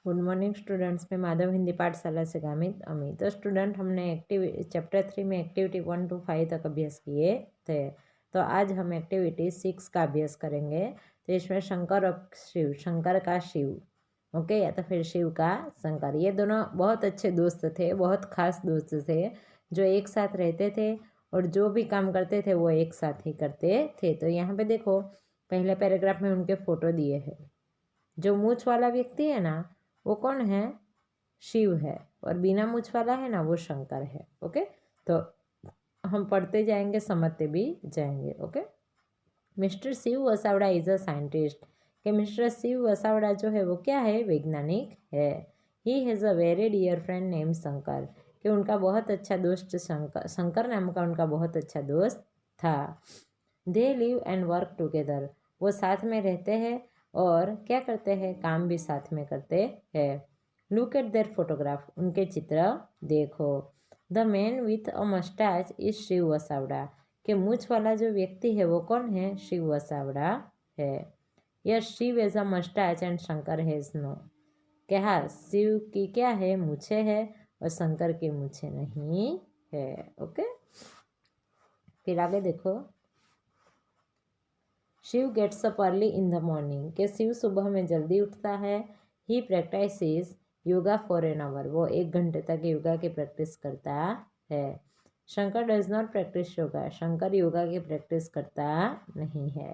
Good morning students, मैं माधव हिंदी पाठशाला से गामित अमित। तो स्टूडेंट हमने चैप्टर 3 में एक्टिविटी 1 to 5 तक अभ्यास किए थे। तो आज हम एक्टिविटी 6 का अभ्यास करेंगे। तो इसमें शंकर और शिव, शंकर का शिव, ओके, या तो फिर शिव का शंकर, ये दोनों बहुत अच्छे दोस्त थे, बहुत खास दोस्त थे, जो एक साथ रहते थे और जो भी काम करते थे वो एक साथ ही करते थे। तो यहाँ पे देखो, पहले पैराग्राफ में उनके फोटो दिए हैं। जो मूछ वाला व्यक्ति है ना, वो कौन है? शिव है। और बिना मूछ वाला है ना, वो शंकर है। ओके, तो हम पढ़ते जाएंगे, समझते भी जाएंगे। Okay, mister Shiv Vasavada is a scientist. कि मिस्टर शिव वसावड़ा जो है वो क्या है? वैज्ञानिक है। He has a very dear friend name Shankar. कि उनका बहुत अच्छा दोस्त शंकर, शंकर नाम का उनका बहुत अच्छा दोस्त था। They live and work together. वो साथ में रहते हैं और क्या करते हैं? काम भी साथ में करते हैं। Look at there photograph. उनके चित्र देखो। The man with a mustache is Shiv Vasavada. कि मूछ वाला जो व्यक्ति है वो कौन है? शिव वसावड़ा है। Yes, Shiv has a mustache and Shankar has no. क्या हाँ, शिव की क्या है? मूछे है, और शंकर की मूछे नहीं है। ओके, फिर आगे देखो। Shiv gets up early in the morning. कि शिव सुबह में जल्दी उठता है। He practises yoga for an hour. वो 1 घंटे तक योगा की प्रैक्टिस करता है। Shankar does not practise yoga. Shankar yoga की प्रैक्टिस करता नहीं है।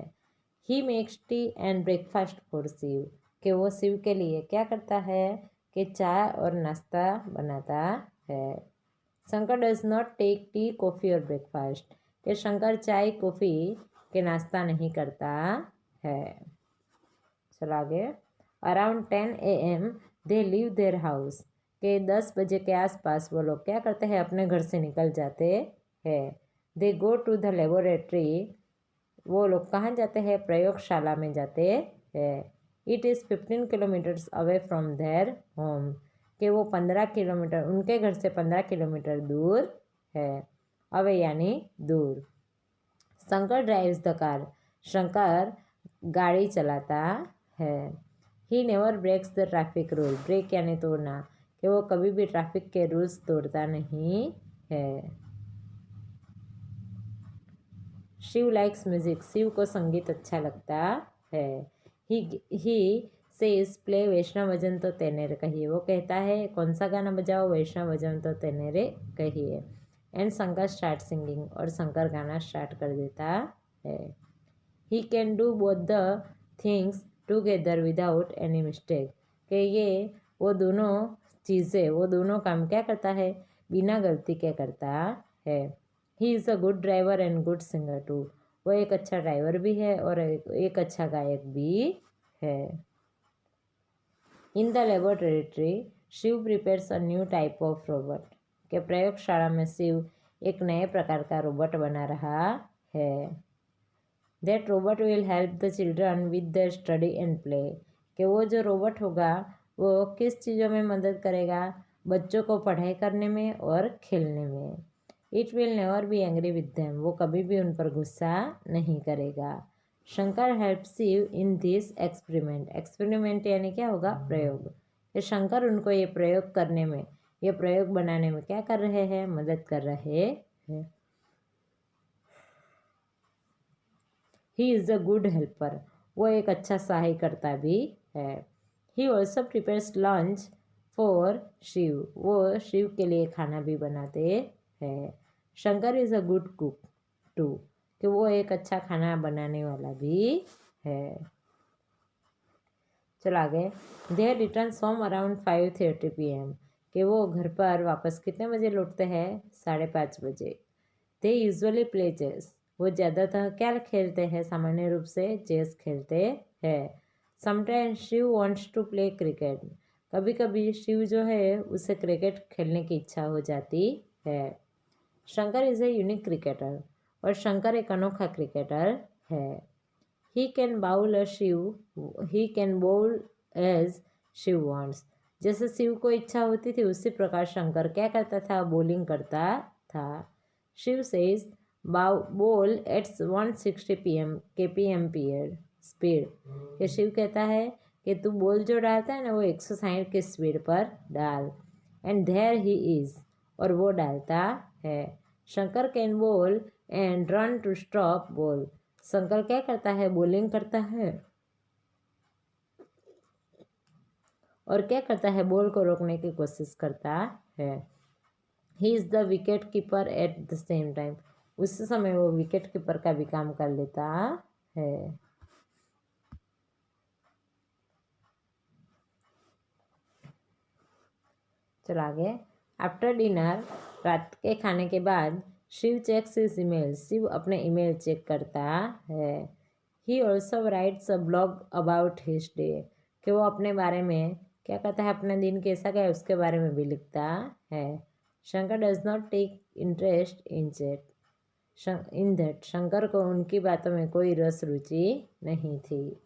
He makes tea and breakfast for Shiv. कि वो शिव के लिए क्या करता है? कि चाय और नाश्ता बनाता है। Shankar does not take tea, coffee और ब्रेकफास्ट। कि शंकर चाय, कॉफ़ी के नाश्ता नहीं करता है। चलो आगे। Around 10 AM they leave their house. के 10 बजे के आसपास वो लोग क्या करते हैं? अपने घर से निकल जाते हैं। दे गो टू द लेबोरेटरी। वो लोग कहाँ जाते हैं? प्रयोगशाला में जाते हैं। It is 15 kilometres away from their home. कि वो 15 किलोमीटर, उनके घर से 15 किलोमीटर दूर है। अवे यानी दूर। Shankar drives the car. Shankar गाड़ी चलाता है। He never breaks the traffic rule. Break यानी तोड़ना। कि वो कभी भी ट्रैफिक के रूल्स तोड़ता नहीं है। Shiv likes music. शिव को संगीत अच्छा लगता है। ही सेज प्ले वैष्णव भजन तो तेनेरे कहिए। वो कहता है कौन सा गाना बजाओ? वैष्णव भजन तो तेनेरे कहिए। And Shankar start singing. और शंकर गाना स्टार्ट कर देता है। He can do both the things together without any mistake. कि ये वो दोनों चीज़ें, वो दोनों काम क्या करता है? बिना गलती के करता है। He is a good driver and good singer too. वो एक अच्छा ड्राइवर भी है और एक अच्छा गायक भी है। In the laboratory Shiv prepares a new type of robot. के प्रयोगशाला में शिव एक नए प्रकार का रोबोट बना रहा है। That robot will help the children with their study and play. कि वो जो रोबोट होगा वो किस चीज़ों में मदद करेगा? बच्चों को पढ़ाई करने में और खेलने में। It will never be angry with them. वो कभी भी उन पर गुस्सा नहीं करेगा। Shankar help Shiv in this experiment. Experiment यानी क्या होगा? प्रयोग। कि शंकर उनको ये प्रयोग करने में, ये प्रयोग बनाने में क्या कर रहे हैं? मदद कर रहे हैं। He is a good helper. वो एक अच्छा सहायकर्ता भी है। He also prepares lunch for Shiv. वो शिव के लिए खाना भी बनाते हैं। Shankar is a good cook too. कि वो एक अच्छा खाना बनाने वाला भी है। चलो आगे। दे रिटर्न होम अराउंड 5:30 PM। कि वो घर पर वापस कितने बजे लौटते हैं? 5:30 बजे। They usually play chess. वो ज़्यादातर क्या खेलते हैं? सामान्य रूप से चेस खेलते हैं। Sometimes Shiv wants to play cricket. कभी कभी शिव जो है उसे क्रिकेट खेलने की इच्छा हो जाती है। Shankar is a unique cricketer. और शंकर एक अनोखा क्रिकेटर है। He can bowl a Shiv, he can bowl as Shiv wants. जैसे शिव को इच्छा होती थी उसी प्रकार शंकर क्या करता था? बॉलिंग करता था। Shiv says bowls at 160 PM KPM speed. ये शिव कहता है कि तू बॉल जो डालता है ना वो 160 की स्पीड पर डाल। एंड देयर ही इज, और वो डालता है। Shankar can ball and run to stop ball. Shankar क्या करता है, बॉलिंग करता है और क्या करता है, बॉल को रोकने की कोशिश करता है। He is the wicket keeper at the same time. उस समय वो विकेट कीपर का भी काम कर लेता है। चलो आगे। आफ्टर डिनर, रात के खाने के बाद, Shiv checks his email. Shiv अपने ईमेल चेक करता है। He also writes a blog about his day, कि वो अपने बारे में क्या कहता है, अपना दिन कैसा गया उसके बारे में भी लिखता है। Shankar does not take interest in that. Shankar को उनकी बातों में कोई रस रुचि नहीं थी।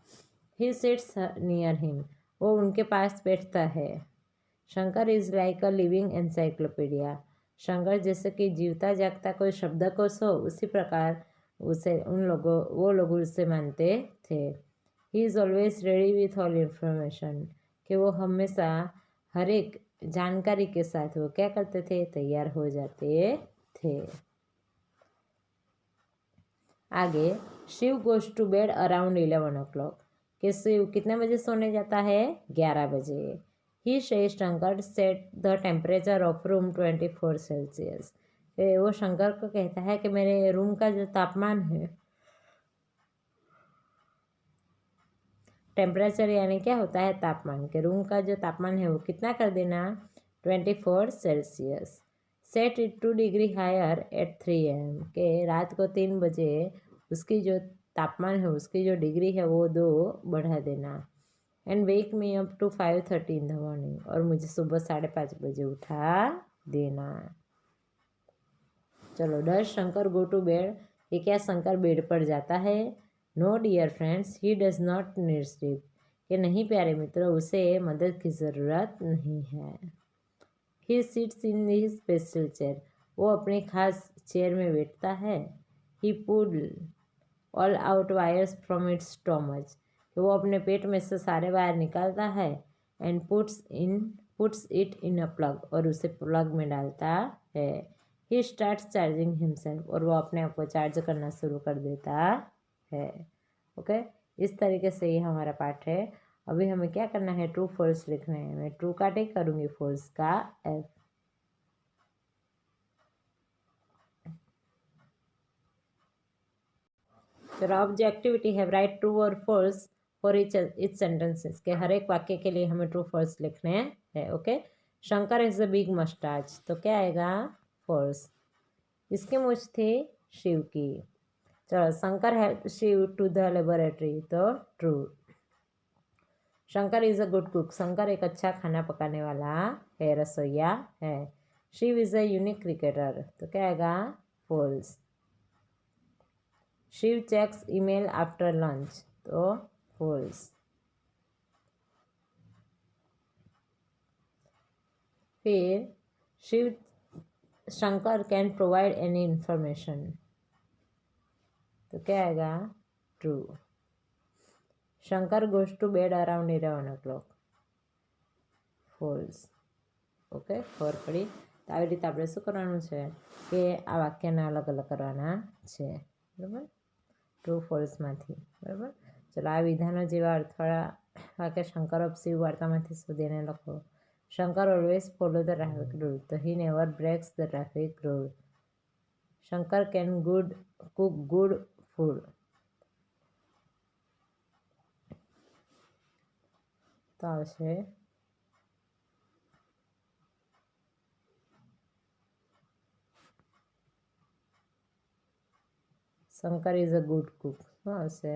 ही सिट्स नियर हिम, वो उनके पास बैठता है। Shankar is like a living encyclopedia. Shankar जैसे कि जीवता जागता कोई शब्दकोश हो, उसी प्रकार उसे वो लोग उससे मानते थे। He is always ready with all information, कि वो हमेशा हर एक जानकारी के साथ वो क्या करते थे, तैयार हो जाते थे। आगे, Shiv goes to bed around 11 o'clock, कि शिव कितने बजे सोने जाता है, 11 बजे। ही से Shankar set the temperature of room 24 Celsius. वो शंकर को कहता है कि मेरे रूम का जो तापमान है, टेम्परेचर यानी क्या होता है, तापमान, के रूम का जो तापमान है वो कितना कर देना, 24 Celsius. Set it 2 degree higher at 3 AM, के रात को 3 बजे उसकी जो तापमान है, उसकी जो डिग्री है वो 2 बढ़ा देना। And wake me up to 5:30 in the morning, और मुझे सुबह 5:30 बजे उठा देना। चलो, does Shankar go to bed, ये क्या शंकर बेड पर जाता है। No dear friends, he does not need sleep, कि नहीं प्यारे मित्रों, उसे मदद की ज़रूरत नहीं है। He sits in he special chair, वो अपनी खास चेयर में बैठता है। He pull all out wires from its stomach, कि वो अपने पेट में से सारे वायर निकालता है। And puts it in a plug, और उसे प्लग में डालता है। ही स्टार्ट्स चार्जिंग हिमसेल्फ, और वो अपने आप को चार्ज करना शुरू कर देता है। ओके, इस तरीके से ये हमारा पार्ट है। अभी हमें क्या करना है, ट्रू फॉल्स लिखना है। मैं ट्रू का टेक करूँगी, फॉल्स का एफ। फिर अब जो एक्टिविटी है, राइट ट्रू और फॉल्स फॉर इच सेंटेंसेस, के हर एक वाक्य के लिए हमें ट्रू फॉल्स लिखने हैं। Okay, Shankar has a big मस्टाच, तो क्या आएगा, फॉल्स। इसकी मूछ थी, शिव की। चलो, Shankar help Shiv to the laboratory, तो true. Shankar is a good cook, Shankar एक अच्छा खाना पकाने वाला है, रसोईया है। Shiv is a unique cricketer, तो क्या आएगा, false. Shiv checks email after lunch, तो फॉल्स। फिर Shiv Shankar can provide any information, तो क्या आएगा, true. Shankar goes to bed around 11 o'clock. False. Okay, ખબર પડી. તો આવી રીતે આપણે શું કરવાનું છે કે આ વાક્યને અલગ અલગ કરવાના છે, બરાબર, ટ્રુ ફોલ્સમાંથી, બરાબર. ચલો, આ વિધાનો જેવા અર્થવાળા વાક્ય શંકર ઓફ શિવ વાર્તામાંથી શોધીને લખો. Shankar always follow the traffic rule, તો he never breaks the traffic rule. Shankar can cook good food, તો આવશે Shankar is a good cook, શું આવશે,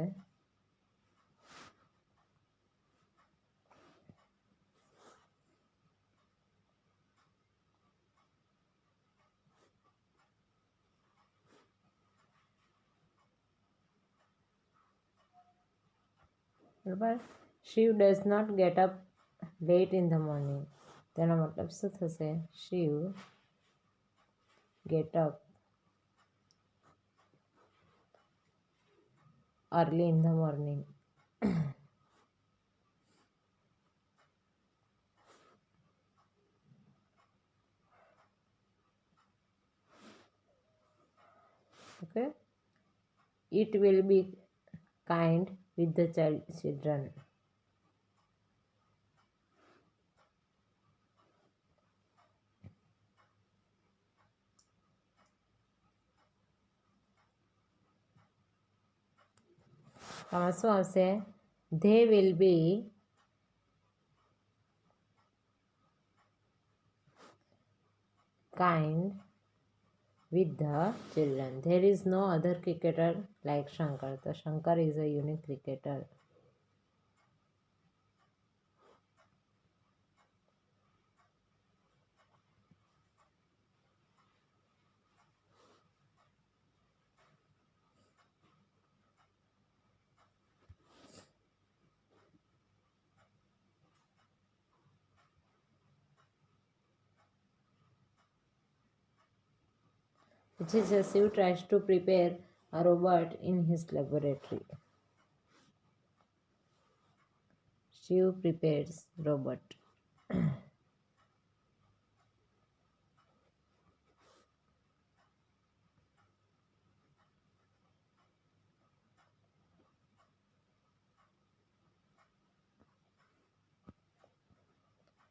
બરાબર. Shiv does not get up late in the morning, તેનો મતલબ શું થશે, Shiv get up early in the morning. Okay, it will be kind with the children. આમાં શું આવશે? They will be kind with the children. There is no other cricketer like Shankar. So Shankar is a unique cricketer. Which is Shiv tries to prepare a robot in his laboratory. Shiv prepares robot.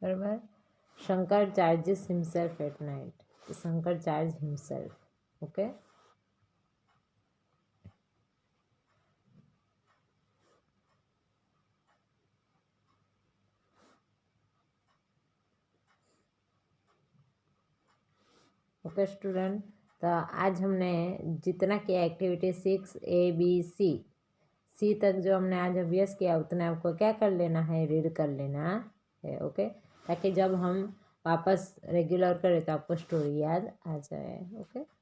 बराबर. Shankar charges himself at night. Shankar charges himself. Okay. Okay student, तो आज हमने जितना किया activity 6 A B C तक जो हमने आज अभ्यास किया उतना आपको क्या कर लेना है, रीड कर लेना है। ओके, ताकि जब हम वापस रेगुलर करें तो आपको स्टोरी याद आ जाए। ओके।